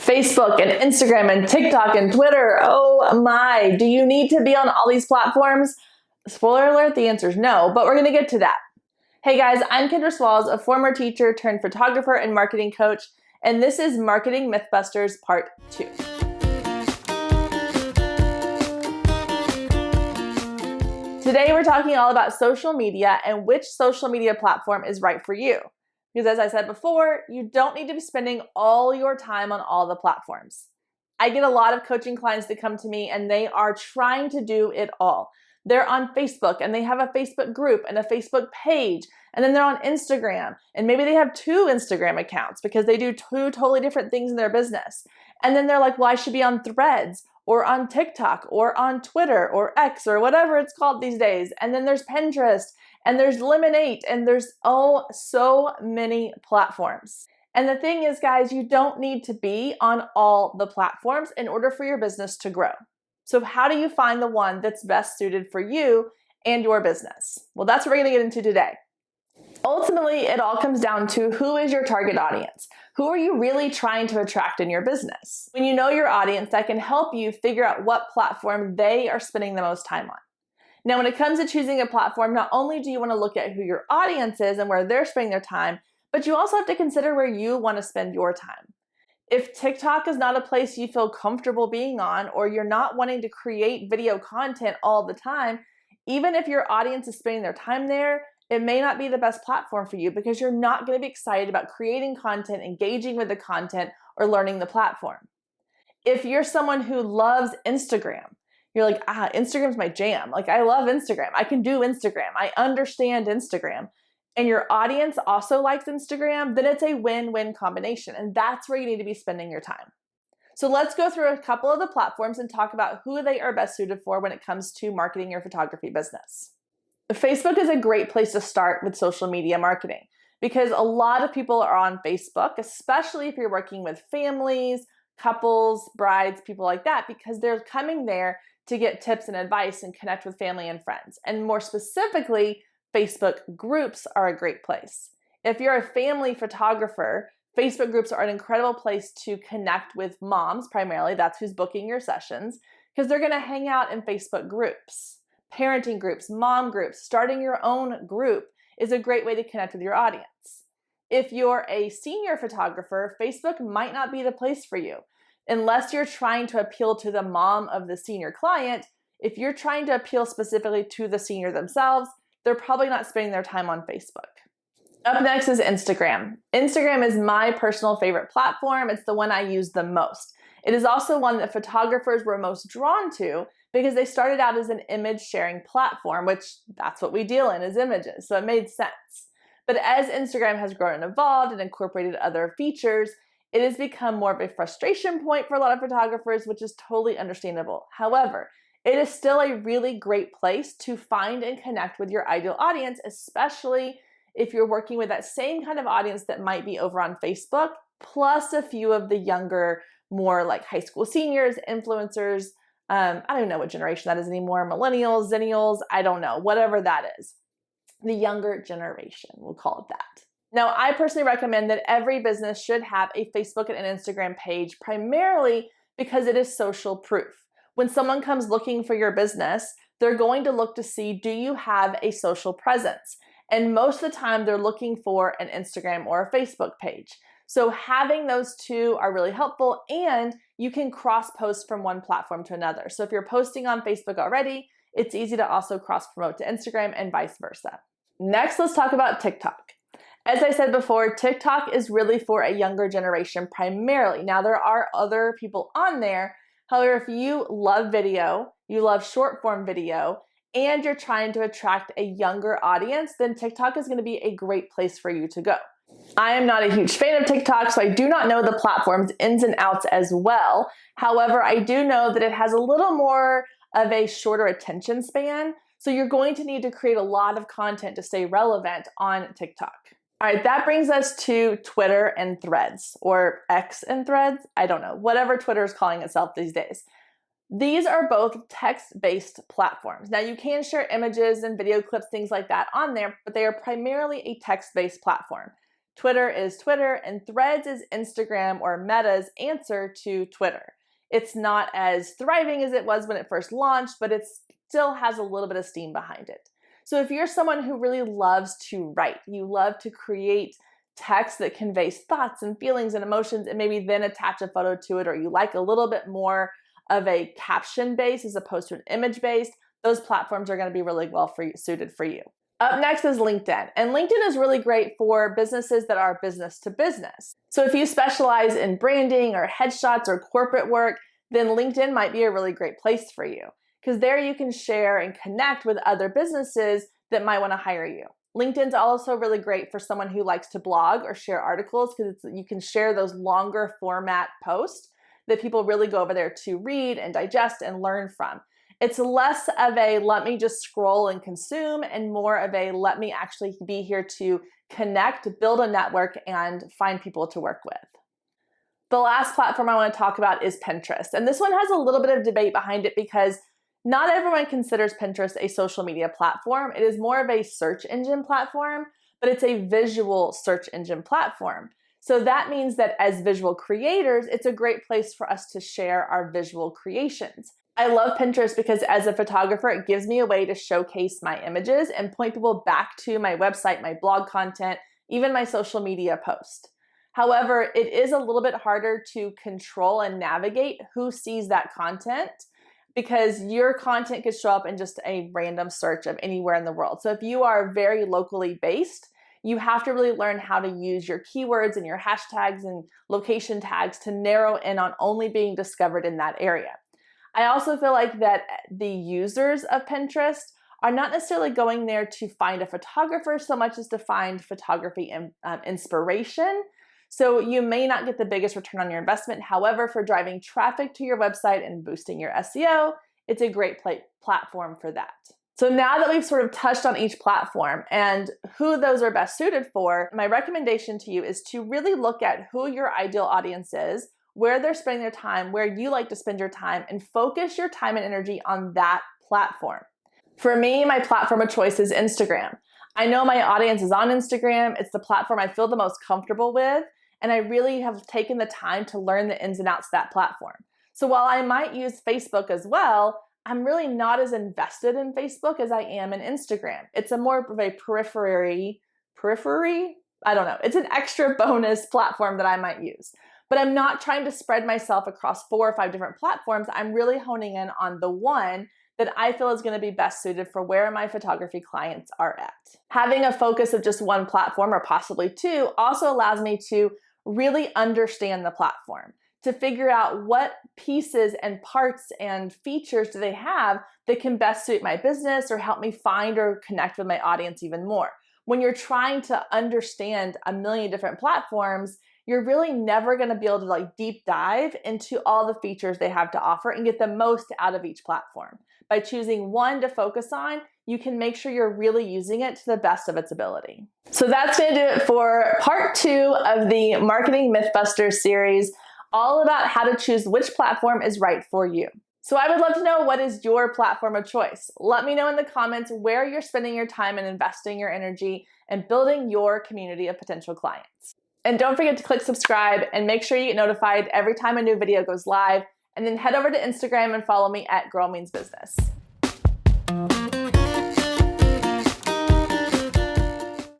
Facebook and Instagram and TikTok and Twitter. Oh my, do you need to be on all these platforms? Spoiler alert, the answer is no, but we're going to get to that. Hey guys, I'm Kendra Swalls, a former teacher turned photographer and marketing coach, and this is Marketing Mythbusters Part 2. Today we're talking all about social media and which social media platform is right for you. Because as I said before, you don't need to be spending all your time on all the platforms. I get a lot of coaching clients that come to me and they are trying to do it all. They're on Facebook and they have a Facebook group and a Facebook page, and then they're on Instagram and maybe they have 2 Instagram accounts because they do 2 totally different things in their business. And then they're like, well, I should be on Threads or on TikTok or on Twitter or X or whatever it's called these days. And then there's Pinterest and there's Lemon8 and there's so many platforms. And the thing is, guys, you don't need to be on all the platforms in order for your business to grow. So how do you find the one that's best suited for you and your business? Well, that's what we're going to get into today. Ultimately, it all comes down to who is your target audience? Who are you really trying to attract in your business? When you know your audience, that can help you figure out what platform they are spending the most time on. Now, when it comes to choosing a platform, not only do you want to look at who your audience is and where they're spending their time, but you also have to consider where you want to spend your time. If TikTok is not a place you feel comfortable being on, or you're not wanting to create video content all the time, even if your audience is spending their time there, it may not be the best platform for you because you're not going to be excited about creating content, engaging with the content, or learning the platform. If you're someone who loves Instagram, you're like, Instagram's my jam. Like, I love Instagram. I can do Instagram. I understand Instagram. And your audience also likes Instagram, then it's a win-win combination. And that's where you need to be spending your time. So let's go through a couple of the platforms and talk about who they are best suited for when it comes to marketing your photography business. Facebook is a great place to start with social media marketing because a lot of people are on Facebook, especially if you're working with families, couples, brides, people like that, because they're coming there to get tips and advice and connect with family and friends. And more specifically, Facebook groups are a great place. If you're a family photographer, Facebook groups are an incredible place to connect with moms primarily. That's who's booking your sessions because they're going to hang out in Facebook groups. Parenting groups, mom groups, starting your own group is a great way to connect with your audience. If you're a senior photographer, Facebook might not be the place for you. Unless you're trying to appeal to the mom of the senior client, if you're trying to appeal specifically to the senior themselves, they're probably not spending their time on Facebook. Up next is Instagram. Instagram is my personal favorite platform. It's the one I use the most. It is also one that photographers were most drawn to because they started out as an image sharing platform, which that's what we deal in is images, so it made sense. But as Instagram has grown and evolved and incorporated other features, it has become more of a frustration point for a lot of photographers, which is totally understandable. However, it is still a really great place to find and connect with your ideal audience, especially if you're working with that same kind of audience that might be over on Facebook, plus a few of the younger, more like high school seniors, influencers. I don't even know what generation that is anymore. Millennials, Zennials, I don't know, whatever that is. The younger generation, we'll call it that. Now, I personally recommend that every business should have a Facebook and an Instagram page, primarily because it is social proof. When someone comes looking for your business, they're going to look to see, do you have a social presence? And most of the time, they're looking for an Instagram or a Facebook page. So having those 2 are really helpful, and you can cross-post from one platform to another. So if you're posting on Facebook already, it's easy to also cross-promote to Instagram and vice versa. Next, let's talk about TikTok. As I said before, TikTok is really for a younger generation primarily. Now, there are other people on there. However, if you love video, you love short form video, and you're trying to attract a younger audience, then TikTok is going to be a great place for you to go. I am not a huge fan of TikTok, so I do not know the platform's ins and outs as well. However, I do know that it has a little more of a shorter attention span, so you're going to need to create a lot of content to stay relevant on TikTok. All right, that brings us to Twitter and Threads, or X and Threads. I don't know, whatever Twitter is calling itself these days. These are both text-based platforms. Now, you can share images and video clips, things like that on there, but they are primarily a text-based platform. Twitter is Twitter, and Threads is Instagram or Meta's answer to Twitter. It's not as thriving as it was when it first launched, but it still has a little bit of steam behind it. So if you're someone who really loves to write, you love to create text that conveys thoughts and feelings and emotions and maybe then attach a photo to it, or you like a little bit more of a caption base as opposed to an image based, those platforms are going to be really well suited for you. Up next is LinkedIn, and LinkedIn is really great for businesses that are business to business. So if you specialize in branding or headshots or corporate work, then LinkedIn might be a really great place for you, because there you can share and connect with other businesses that might want to hire you. LinkedIn's also really great for someone who likes to blog or share articles, because you can share those longer format posts that people really go over there to read and digest and learn from. It's less of a let me just scroll and consume and more of a let me actually be here to connect, build a network, and find people to work with. The last platform I want to talk about is Pinterest. And this one has a little bit of debate behind it because not everyone considers Pinterest a social media platform. It is more of a search engine platform, but it's a visual search engine platform. So that means that as visual creators, it's a great place for us to share our visual creations. I love Pinterest because as a photographer, it gives me a way to showcase my images and point people back to my website, my blog content, even my social media post. However, it is a little bit harder to control and navigate who sees that content because your content could show up in just a random search of anywhere in the world. So if you are very locally based, you have to really learn how to use your keywords and your hashtags and location tags to narrow in on only being discovered in that area. I also feel like that the users of Pinterest are not necessarily going there to find a photographer so much as to find photography inspiration. So you may not get the biggest return on your investment. However, for driving traffic to your website and boosting your SEO, it's a great platform for that. So now that we've sort of touched on each platform and who those are best suited for, my recommendation to you is to really look at who your ideal audience is, where they're spending their time, where you like to spend your time, and focus your time and energy on that platform. For me, my platform of choice is Instagram. I know my audience is on Instagram. It's the platform I feel the most comfortable with, and I really have taken the time to learn the ins and outs of that platform. So while I might use Facebook as well, I'm really not as invested in Facebook as I am in Instagram. It's a more of a periphery? I don't know. It's an extra bonus platform that I might use. But I'm not trying to spread myself across 4 or 5 different platforms. I'm really honing in on the one that I feel is going to be best suited for where my photography clients are at. Having a focus of just one platform or possibly 2 also allows me to really understand the platform, to figure out what pieces and parts and features do they have that can best suit my business or help me find or connect with my audience even more. When you're trying to understand a million different platforms, you're really never going to be able to deep dive into all the features they have to offer and get the most out of each platform. By choosing one to focus on, you can make sure you're really using it to the best of its ability. So that's going to do it for part 2 of the Marketing Mythbusters series, all about how to choose which platform is right for you. So I would love to know, what is your platform of choice? Let me know in the comments where you're spending your time and investing your energy and building your community of potential clients. And don't forget to click subscribe and make sure you get notified every time a new video goes live. And then head over to Instagram and follow me at Girl Means Business.